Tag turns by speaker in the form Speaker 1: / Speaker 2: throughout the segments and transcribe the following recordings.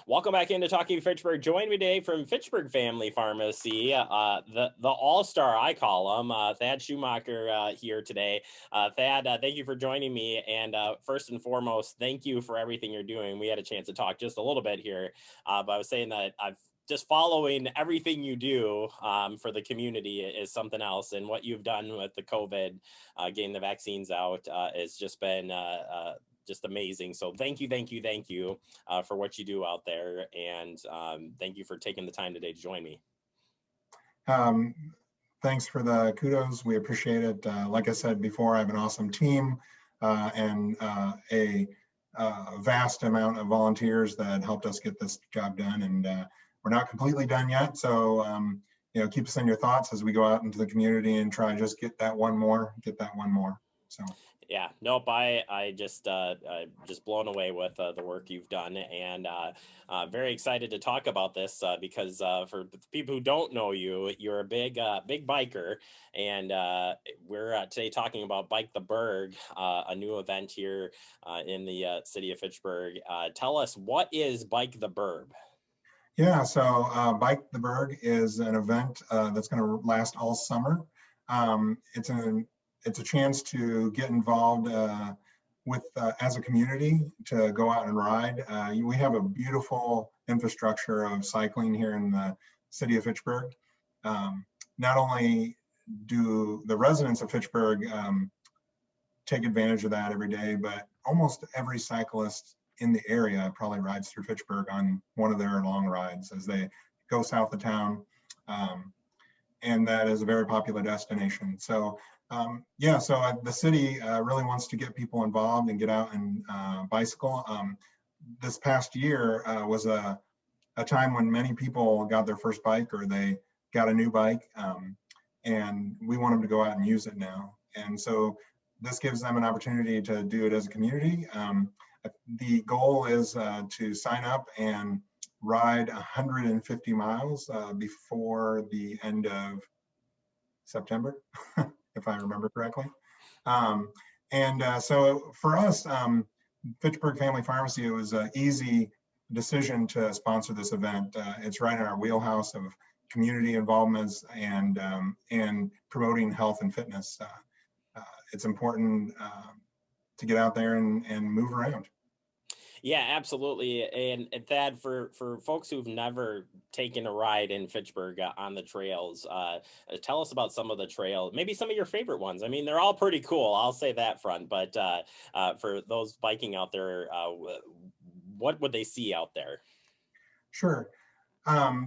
Speaker 1: Welcome back into Talking Fitchburg. Join me today from Fitchburg Family Pharmacy, the all-star, I call him, Thad Schumacher here today. Thad, thank you for joining me. And first and foremost, thank you for everything you're doing. We had a chance to talk just a little bit here, but I was saying that I've just following everything you do for the community is something else. And what you've done with the COVID, getting the vaccines out, has just been just amazing. So thank you for what you do out there. And thank you for taking the time today to join me.
Speaker 2: Thanks for the kudos. We appreciate it. Like I said before, I have an awesome team and a vast amount of volunteers that helped us get this job done. And we're not completely done yet. So, keep us in your thoughts as we go out into the community and try to just get that one more. So.
Speaker 1: Yeah, nope. I just blown away with the work you've done, and very excited to talk about this because for the people who don't know you, you're a big biker, and we're today talking about Bike the Burg, a new event here in the city of Fitchburg. Tell us, what is Bike the Burg?
Speaker 2: Yeah, so Bike the Burg is an event that's going to last all summer. It's a chance to get involved with as a community to go out and ride. We have a beautiful infrastructure of cycling here in the city of Fitchburg. Not only do the residents of Fitchburg take advantage of that every day, but almost every cyclist in the area probably rides through Fitchburg on one of their long rides as they go south of town. And that is a very popular destination. So the city really wants to get people involved and get out and bicycle. This past year was a time when many people got their first bike or they got a new bike, and we want them to go out and use it now. And so this gives them an opportunity to do it as a community. The goal is to sign up and ride 150 miles before the end of September, if I remember correctly. So for us, Fitchburg Family Pharmacy, it was an easy decision to sponsor this event. It's right in our wheelhouse of community involvements and promoting health and fitness. It's important to get out there and move around.
Speaker 1: Yeah, absolutely. And Thad, for folks who've never taken a ride in Fitchburg on the trails, tell us about some of the trails, maybe some of your favorite ones. I mean, they're all pretty cool, I'll say that front, but for those biking out there, what would they see out there?
Speaker 2: Sure.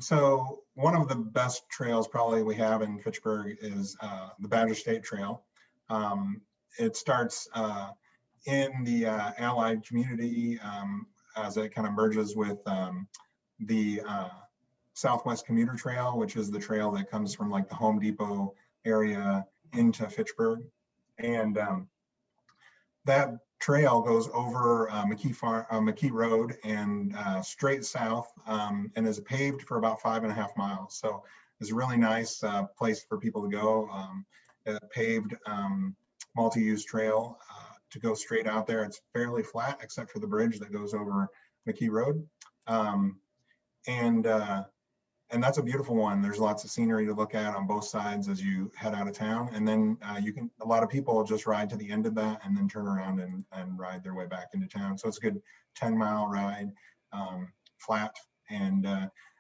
Speaker 2: So one of the best trails probably we have in Fitchburg is the Badger State Trail. It starts in the allied community as it kind of merges with the Southwest Commuter Trail, which is the trail that comes from like the Home Depot area into Fitchburg. And that trail goes over McKee Road and straight south and is paved for about 5.5 miles. So it's a really nice place for people to go. Paved multi-use trail to go straight out there. It's fairly flat except for the bridge that goes over McKee Road. And that's a beautiful one. There's lots of scenery to look at on both sides as you head out of town. And then a lot of people just ride to the end of that and then turn around and ride their way back into town. So it's a good 10-mile ride, flat. And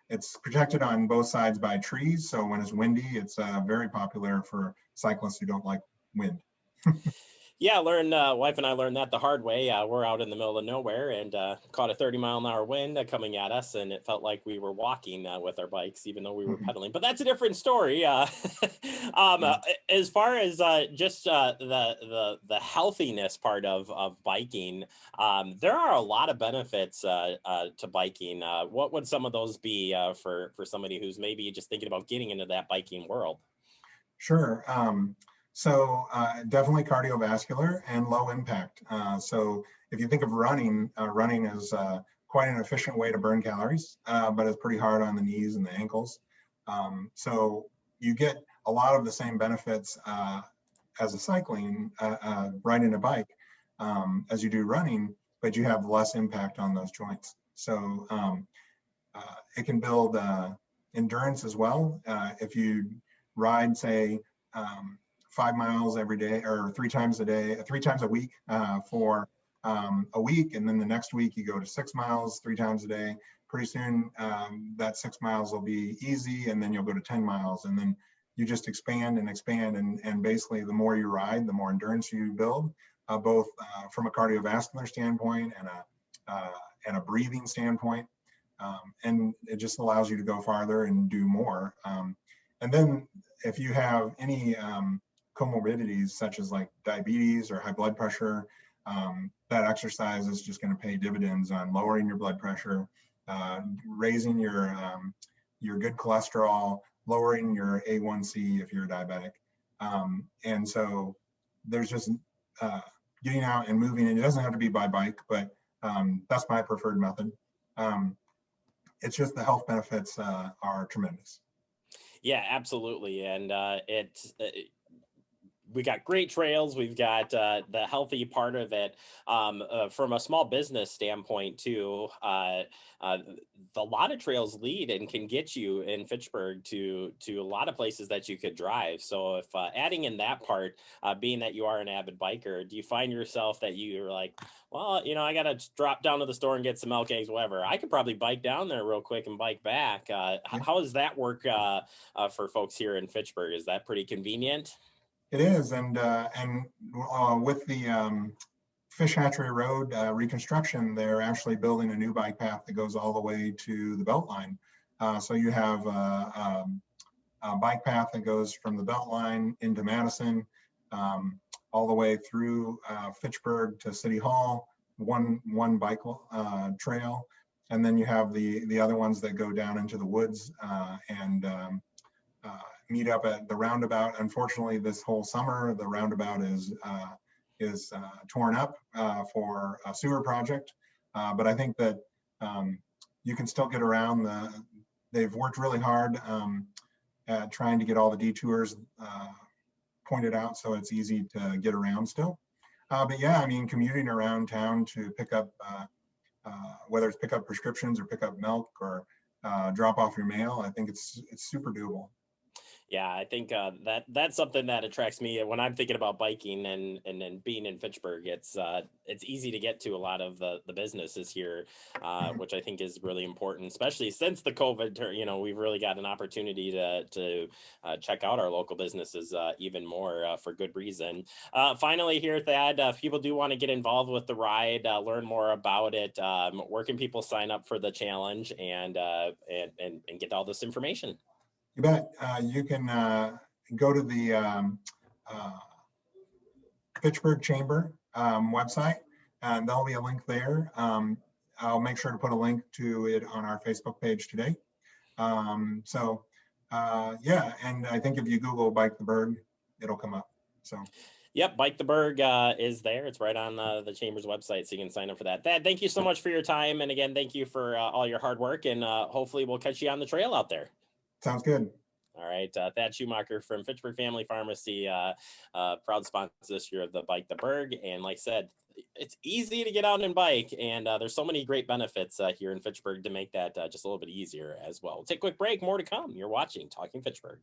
Speaker 2: it's protected on both sides by trees. So when it's windy, it's very popular for cyclists who don't like wind.
Speaker 1: Yeah, wife and I learned that the hard way. We're out in the middle of nowhere and caught a 30-mile-an-hour wind coming at us, and it felt like we were walking with our bikes, even though we were pedaling. But that's a different story. As far as just the healthiness part of biking, there are a lot of benefits to biking. What would some of those be for somebody who's maybe just thinking about getting into that biking world?
Speaker 2: Sure. So definitely cardiovascular and low impact. So if you think of running, running is quite an efficient way to burn calories, but it's pretty hard on the knees and the ankles. So you get a lot of the same benefits as a cycling, riding a bike, as you do running, but you have less impact on those joints. So it can build endurance as well. If you ride, say, 5 miles every day or 3 times a day, 3 times a week for a week, and then the next week you go to 6 miles 3 times a day, pretty soon that 6 miles will be easy, and then you'll go to 10 miles, and then you just expand and expand, and basically the more you ride, the more endurance you build, both from a cardiovascular standpoint and a breathing standpoint. And it just allows you to go farther and do more. And then if you have any comorbidities such as like diabetes or high blood pressure, that exercise is just going to pay dividends on lowering your blood pressure, raising your good cholesterol, lowering your A1C if you're diabetic. And so there's just getting out and moving, and it doesn't have to be by bike, but that's my preferred method. It's just the health benefits are tremendous.
Speaker 1: Yeah, absolutely. And we got great trails. We've got the healthy part of it. From a small business standpoint too, a lot of trails lead and can get you in Fitchburg to a lot of places that you could drive. So if adding in that part, being that you are an avid biker, do you find yourself that you're like, well, I got to drop down to the store and get some milk, eggs, whatever. I could probably bike down there real quick and bike back.
Speaker 2: Yeah.
Speaker 1: How does that work for folks here in Fitchburg? Is that pretty convenient?
Speaker 2: It is, and with the Fish Hatchery Road reconstruction, they're actually building a new bike path that goes all the way to the Beltline. So you have a bike path that goes from the Beltline into Madison, all the way through Fitchburg to City Hall, one bike trail, and then you have the other ones that go down into the woods and meet up at the roundabout. Unfortunately, this whole summer, the roundabout is torn up for a sewer project. But I think that you can still get around. They've worked really hard at trying to get all the detours pointed out so it's easy to get around still. But yeah, I mean, commuting around town to pick up, whether it's pick up prescriptions or pick up milk or drop off your mail, I think it's super doable.
Speaker 1: Yeah, I think that's something that attracts me when I'm thinking about biking and being in Fitchburg. It's easy to get to a lot of the businesses here, which I think is really important, especially since the COVID. We've really got an opportunity to check out our local businesses even more for good reason. Finally, here, Thad, if people do want to get involved with the ride, learn more about it, where can people sign up for the challenge and get all this information?
Speaker 2: You bet. You can go to the Fitchburg Chamber website, and there'll be a link there. I'll make sure to put a link to it on our Facebook page today. Yeah, and I think if you Google Bike the Burg, it'll come up. So.
Speaker 1: Yep, Bike the Burg is there. It's right on the Chamber's website, so you can sign up for that. Thad, thank you so much for your time, and again, thank you for all your hard work, and hopefully we'll catch you on the trail out there.
Speaker 2: Sounds good.
Speaker 1: All right. Thad Schumacher from Fitchburg Family Pharmacy, proud sponsor this year of the Bike the Burg. And like I said, it's easy to get out and bike. And there's so many great benefits here in Fitchburg to make that just a little bit easier as well. We'll take a quick break. More to come. You're watching Talking Fitchburg.